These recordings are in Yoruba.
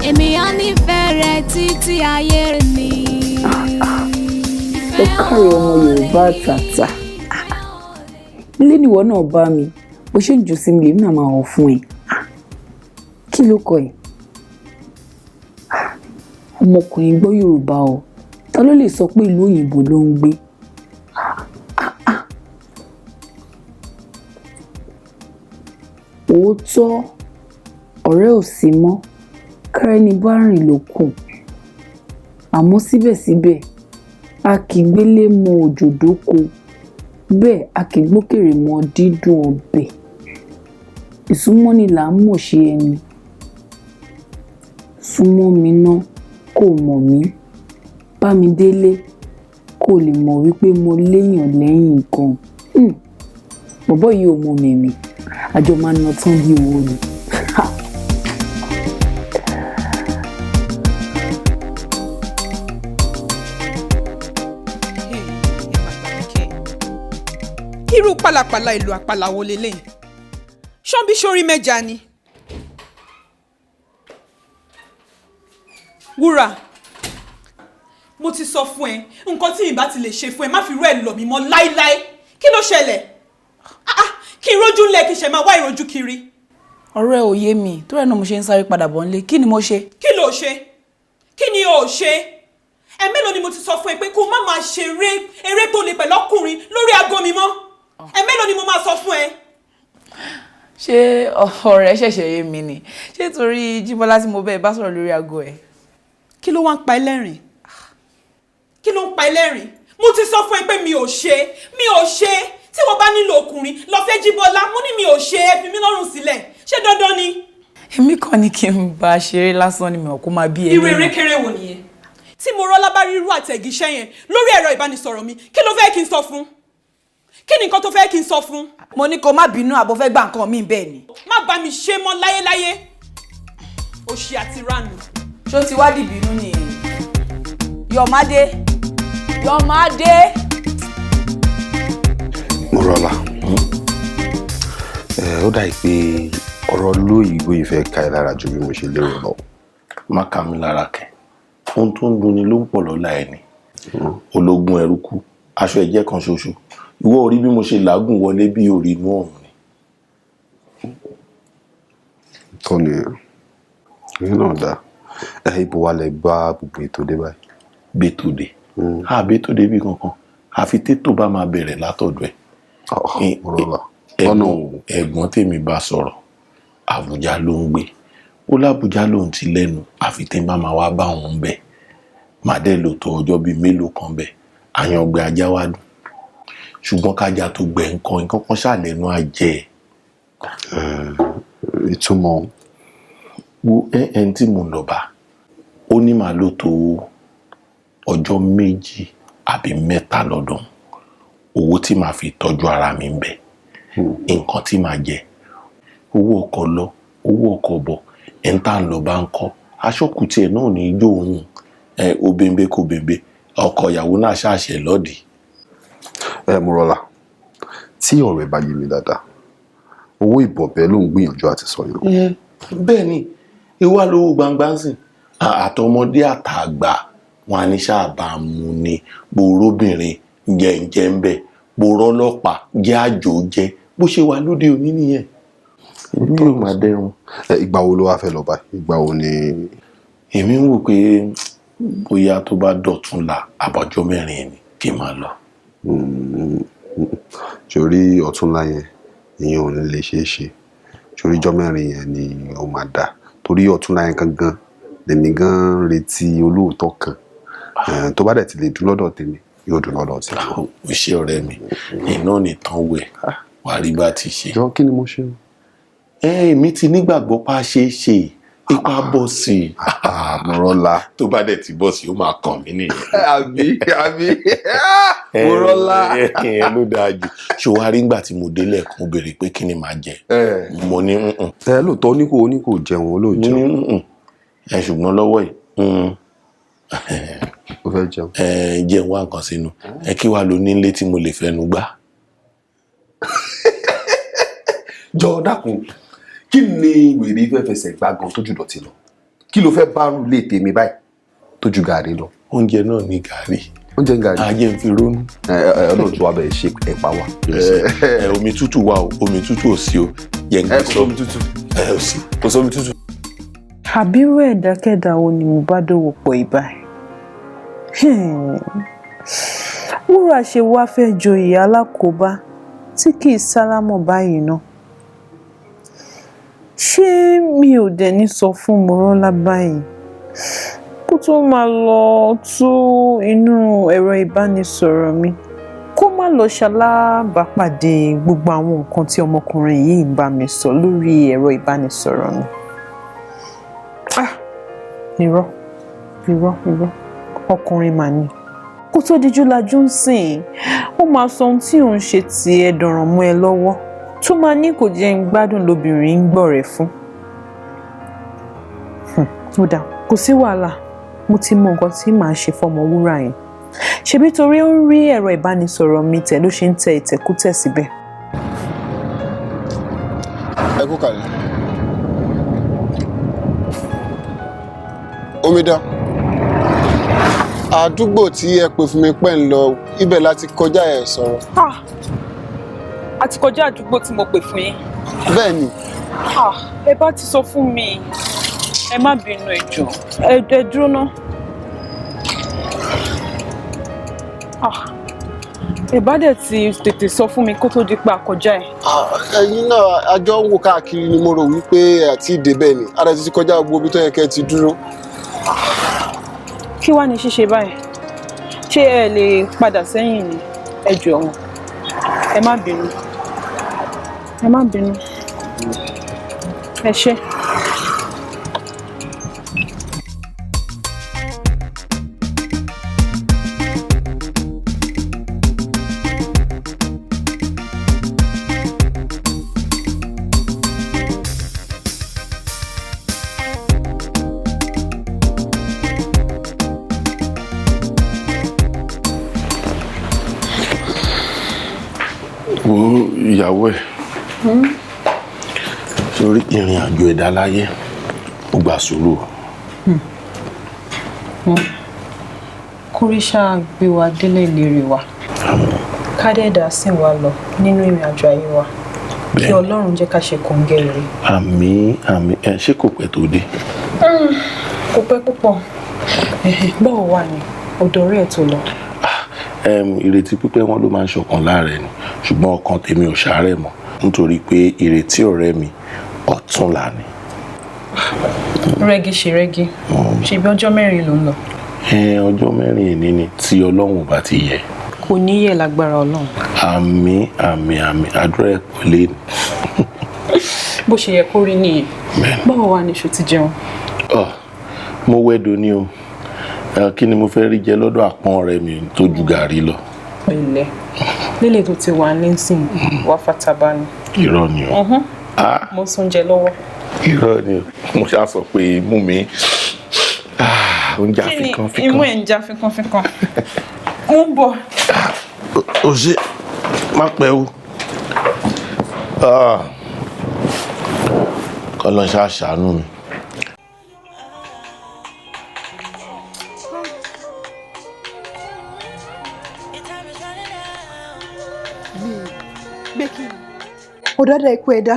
Èmi á nífẹ̀ẹ́ rẹ títí ayé mi. Ó kárí ọmọ Yorùbá àtàtà. Ilé níwọ náà bá mi, bó ṣe ń jù sí mi lèmi náà máa hàn fún ẹ. Kí ló kọ ẹ? Ọmọkùnrin gbọ́ Yorùbá o. Ta ló lè sọ pé ìlú òyìnbó ló ń gbé? Òótọ́ ọ̀rẹ́ ò sí mọ́, kárẹ́ni bá rìn ló kù. Àmọ́ síbẹ̀síbẹ̀ a kì í gbélé mọ òjò dóko, bẹ́ẹ̀ a kì í gbókèrè mọ dídùn ọbẹ̀. Ìsúnmọ́ni là ń mọ̀ ṣe ẹni. Súnmọ́ mi ná kò mọ̀ mí, bá mi délé kò lè mọ̀ wípé mo léèyàn lẹ́yìn gan. Bọ̀bọ́ yìí ò mọ mèmí, àjọ máa ń ná tán bí owó ni. Irú pálapàla ìlú àpàlà wo leléyìí? Ṣọ́nbí sórí mẹ́ja ni. Wúrà, mo ti sọ fún ẹ, nǹkan tí mi bá ti lè ṣe fún ẹ, má fi rú ẹ lọ mí mọ́ láíláí. Kí ló ṣẹlẹ̀? Kí n rójú ńlẹ̀ kí n ṣe máa wá ìrojú kiri. Ọ̀rẹ́ ò yé mi, tó rẹ̀ náà mo ṣe ń sáré padà bọ̀ nílé. Kí ni mo ṣe? Kí ló ṣe? Kí ni o ṣe? Ẹ̀mélòó ni mo ti sọ fún ẹ pé kó má máa ṣe eré tó le pẹ̀lú ọkùnrin lórí aago mi mọ́? Ẹ̀mélòó ni mo máa sọ fún ẹ? Ṣé ọ̀rẹ́ ṣẹ̀ṣẹ̀ yé mi ni? Ṣé torí Jíbọ́lá tí mo bẹ́ẹ̀ bá sọ̀rọ̀ lórí aago ẹ̀? Kí ló wá ń pa ẹlẹ́rìn? Kí ló ń pa ẹlẹ́rìn? Mo ti sọ fún ẹ pé mi ò ṣe. Tí wọ́n bá nílò ọkùnrin lọ fẹ́ Jíbọ́lá, mo ní mi ò ṣe, ẹ fi mí lọ́rùn sílẹ̀. Ṣé dandan ni? Èmi kàn ní kí n bá ṣeré lásán ni mi ò kó máa bí ẹni. Irú eré kéré wo nìyẹn? Tí mo rọ́lá bá rí irú àtẹ̀gíṣẹ́ yẹn lórí ẹ̀rọ ìbánisọ̀rọ̀ mi, kí ló fẹ́ kí n sọ fún? Kí ni nǹkan tó fẹ́ kí n sọ fún? Mo ní kó má bínú àbò fẹ́ gbà nǹkan mi bẹ́ẹ̀ ni. Má bá mi ṣe mọ́ láyéláyé. Òṣì àti ránù. Ṣó ti wá dìbínú nìyẹn? Yọ̀mádé. Mọ́rọ́lá, ó dà pé ọ̀rọ̀ lóyìnbó ìfẹ́ ka ẹ lára ju bí mo ṣe lérò lọ. Má ka mi lára kẹ. Ohun tó ń dunni ló ń pọ̀ lọ́la ẹni. Ológun ẹrú kú, aṣọ ẹ̀jẹ̀ kan ṣoṣo. Ìwọ orí bí mo ṣe làágùn wọlé bí orí inú ọ̀run ni. Tọ́ni ìyẹn náà dá. Ibo wa lẹ gbá gbogbo ètò dé báyìí? Bétòdé. Bétòdé bí kankan. Àfi tétò bá máa bẹ̀rẹ̀ látọ̀dọ̀ ẹ̀. Ẹ̀gbọ́n tèmi bá sọ̀rọ̀, Àbújá ló ń gbé. Ó lábújá lòun ti lẹ́nu, àfi tí n bá máa wá bá òun bẹ̀. Màá dẹ̀ lò tó ọjọ́ bíi mélòó kan bẹ̀. Àyàngbẹ ajá wá dùn. Ṣùgbọ́n kájà tó gbẹ̀ nǹkan kan ṣàlẹ́nu àjẹ́. Ìtumọ̀ wo ẹni tí mo lọ bá, ó ní màá lò tó ọjọ́ 2 àbí 3 lọ́dún. Owó tí màá fi tọ́jú ara mi ń bẹ, nǹkan tí màá jẹ, owó ọkọ̀ lọ, owó ọkọ̀ bọ̀, ẹni tá à ń lọ bá ń kọ́, aṣọ́kùtì ẹ̀ náà ní ijó òun, ó bèbè kò bèbè, ọkọ ìyàwó náà ṣàṣẹ lọ́dì. Mọ́rọ́lá, tí ọ̀rọ̀ ẹ bá yé mi dáadáa, owó ìbọ̀bẹ́ ló ń gbìyànjú àti sọ yẹn. Bẹ́ẹ̀ ni, ìwà lówó gbangba ń sìn, àtọmọdé àtàgbà wọn á ní sábà mú ni, gbòòróbìnrin jẹ́ ń bẹ̀, gbòòrọ́ ọlọ́pàá jẹ́ àjò jẹ́, bó ṣe wà lóde òní nìyẹn. Ìlú yóò máa dẹrùn. Ìgbà wo ló wá fẹ́ lọ báyìí? Ìgbà wo ni? Èmi ń wò pé bóyá tó bá dọ̀tún la àbọ̀jọ́ 4 ni kí n máa lọ. Torí ọ̀túnla yẹn ìyẹn ò ní lè ṣeé ṣe. Torí ọjọ́ 4 yẹn ni ó máa dà. Torí ọ̀túnla yẹn gangan lèmi gan retí olóòótọ́ kan. Tó bá dẹ̀ ti lè dún lọ́dọ̀ tèmi yóò dún lọ́dọ̀ tí. O ṣe ọ̀rẹ́ mi, iná nìtàn wẹ̀ wà rí bá ti ṣe. Jọ kí ni mo ṣe? Èmi ti nígbàgbọ́ pa ṣe é ṣe ipa bọ̀ sí i. Mọ́rọ́lá. Tó bá dẹ̀ ti bọ̀ sí i ó máa kàn mí nìyẹn. Àbí. Mọ́rọ́lá. Ìyẹn ló dáa jù. Ṣòwárí ńgbà tí mo délẹ̀ kan béèrè pé kí ni màá jẹ. Mo ní lóòótọ́ ní kò jẹun olóòjẹun. Mo ní ṣùgbọ́n lọ́wọ́ yìí ó fẹ́ jẹun. Jẹun wá nǹkan sínú kí wàá lo nílé tí mo lè fẹnu gbá. Jọ dákun kí ni wèrè fẹ́ fẹsẹ̀ gbá gan tójú dọ̀tí lọ kí ló fẹ́ bá lè tèmi báyìí tójú gàrí lọ. Oúnjẹ náà ní gàrí. Oúnjẹ gàrí. Ayé ń fi rónú. Ọlọ́run tó wá bẹ̀rẹ̀ ṣe ẹ̀pà wà. Omi tútù wà o omi tútù ò sí o. Kò sómi tútù. Ò sí kò sómi tútù. àbírú ẹ̀dákẹ́dá wo ni mo bá dòwò pọ̀ ìbáyìí. wúrà ṣe wá fẹ́ joyè alákòóbá tí kì í sálámọ̀ báyìí náà. ṣé mi ò dẹ̀ ní sọ fún Mọ́rọ́lá báyìí kó tó máa lọ tú inú ẹ̀rọ ìbánisọ̀rọ̀ mi kó má lọ ṣalábàápàdé gbogbo àwọn nǹkan tí ọmọkùnrin yìí ń bá mi sọ lórí ẹ̀rọ ìbánisọ̀rọ̀ mi. irọ́ ọkùnrin mà ní kó tó dijú lajú ń sìn ó máa sọ ohun tí òun ṣe ti ẹ dọ̀ràn mọ́ ẹ lọ́wọ́ tó máa ní kò jẹ́ ń gbádùn lobìnrin ń gbọ́ rẹ̀ fún. ó dà kò sí wàhálà mo ti mọ nǹkan tí màá ṣe fọmọ wúrà yẹn ṣebí torí ó ń rí ẹ̀rọ ìbánisọ̀rọ̀ mi tẹ̀ ló ṣe ń tẹ ìtẹ̀kútẹ̀ síbẹ̀. ẹ kú kàlẹ̀. Omidan àdúgbò tí ẹ pè fún mi pẹ́ ń lọ ibẹ̀ láti kọjá ẹ̀ sọ̀rọ̀. a ti kọjá àdúgbò tí mo pè fún yín. bẹ́ẹ̀ ni. ẹ bá ti sọ fún mi ẹ má bínú ẹ jọ̀ọ́ ẹ dúró ná. ẹ bá dẹ̀ ti tètè sọ fún mi kó tó di pé a kọjá ẹ̀. ẹ̀yin náà àjọ ń wò káàkiri ni mo rò wípé àti ìdè ni ara ti kọjá gbogbo ibi tó yẹ kẹ́ ẹ ti dúró. kí wàá ní ṣíṣe báyìí ṣé ẹ lè padà sẹ́yìn ni ẹ jọ̀ọ́ ẹ má bínú ẹ ṣé. wo ìyàwó ẹ̀ sórí ìrìn àjò ẹ̀dá láyé ó gbà sùúrù. kóríṣà gbé wa délé ìlérí wa kádẹ́dà sì wá lọ nínú ìrìn àjò ayé wa kí Ọlọ́run jẹ́ ká ṣe kòńgẹ́ rere. àmín ṣé kò pẹ́ tó dé. kò pẹ́ púpọ̀ báwo wà ní ọ̀dọ̀ rẹ̀ tó lọ. ìrètí pípẹ́ wọn ló máa ń ṣọ̀kan láàrẹ̀ ni ṣùgbọ́n ọkàn tèmi ò ṣàárẹ̀ mọ́ nítorí pé ìrètí ọ̀rẹ́ mi ọ̀túnla ni. rẹ́gí ṣe rẹ́gí ṣebí ọjọ́ mẹ́rin ló ń lọ. ọjọ́ mẹ́rin ìní ni tí Ọlọ́run bá ti yẹ. kò ní yẹ̀ lágbára Ọlọ́run. àmín àdúrà ẹ̀ pọ̀ lé. bó ṣe yẹ kó rí nìyẹn báwo wà ní ṣó ti jẹun. mo wẹ́dọ̀ ni o kí ni mo fẹ́ rí jẹ lọ́dọ̀ àpọ́n ọ̀rẹ́ mi tó ju gàrí lọ. pẹ̀lẹ́ lílé tó ti wà nísìn wá fataba ni. irọ́ ni o. mo sún jẹ lọ́wọ́. irọ́ ni o mo ṣáà sọ pé imú mi oúnjẹ àfikàn. kí ni imú ẹ̀ ń já fínkánfínkán. mo ń bọ̀. o ṣe má pẹ́ o. kọ́ lọ ṣàṣàánú mi. ọ̀dọ́dà ikú ẹ̀dá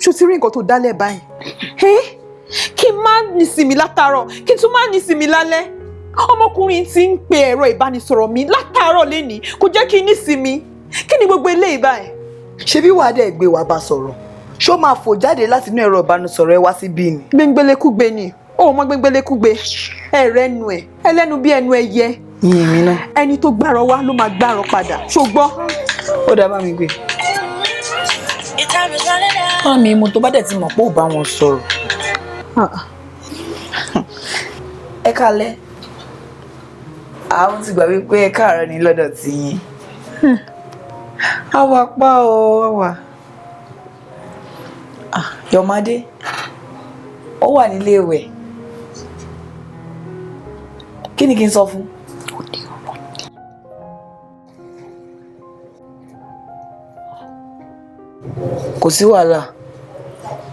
ṣó ti rí nǹkan tó dálẹ̀ báyìí. kí n má nísinmi látàárọ̀ kí n tún má nísinmi lálẹ́ ọmọkùnrin tí ń pe ẹ̀rọ ìbánisọ̀rọ̀ mi látàárọ̀ lénìí kò jẹ́ kí n nísinmi kí ni gbogbo eléyìí báyìí. ṣebí wàá dẹ̀ gbé wàá bá sọ̀rọ̀ ṣó máa fò jáde láti inú ẹ̀rọ ìbánisọ̀rọ̀ ẹ wá síbí ni. gbẹngbẹlẹkúgbe ni ó mọ gbẹngbẹlẹkúgbe ẹrẹnu ẹ ẹlẹ́nu bí ẹnu ẹyẹ. yìnyín mi náà. ẹni tó gbàrọ wá ló máa gbàrọ padà ṣó gbọ́. ó dá bá mi gbé. Mami mo tó bá dẹ̀ ti mọ̀ pé ò bá wọn sọ̀rọ̀. Ẹ kálẹ́. Àwọn ti gbà wípé ẹ káàárọ̀ ní lọ́dọ̀ tí yín. Àwa pa o, àwa. Yọ̀mádé, ó wà nílé ìwẹ̀. kí ni kí n sọ fún? Kò sí wàhálà,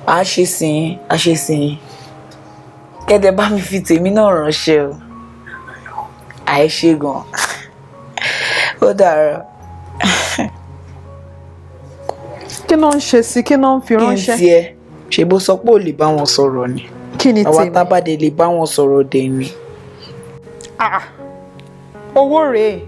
a ṣe sìn kẹ́dẹ̀ bá mi fi tèmi náà ránṣẹ́ o. Àìṣe gan. Ó dára. Kí ló ń ṣe sí, kí ló ń fi ránṣẹ́? Kí n tiẹ̀ ṣe bó sọ pé ò lè bá wọn sọ̀rọ̀ ni. Kí ni tèmi? Àwa tábàdé lè bá wọn sọ̀rọ̀ dé ni. Owó rèé.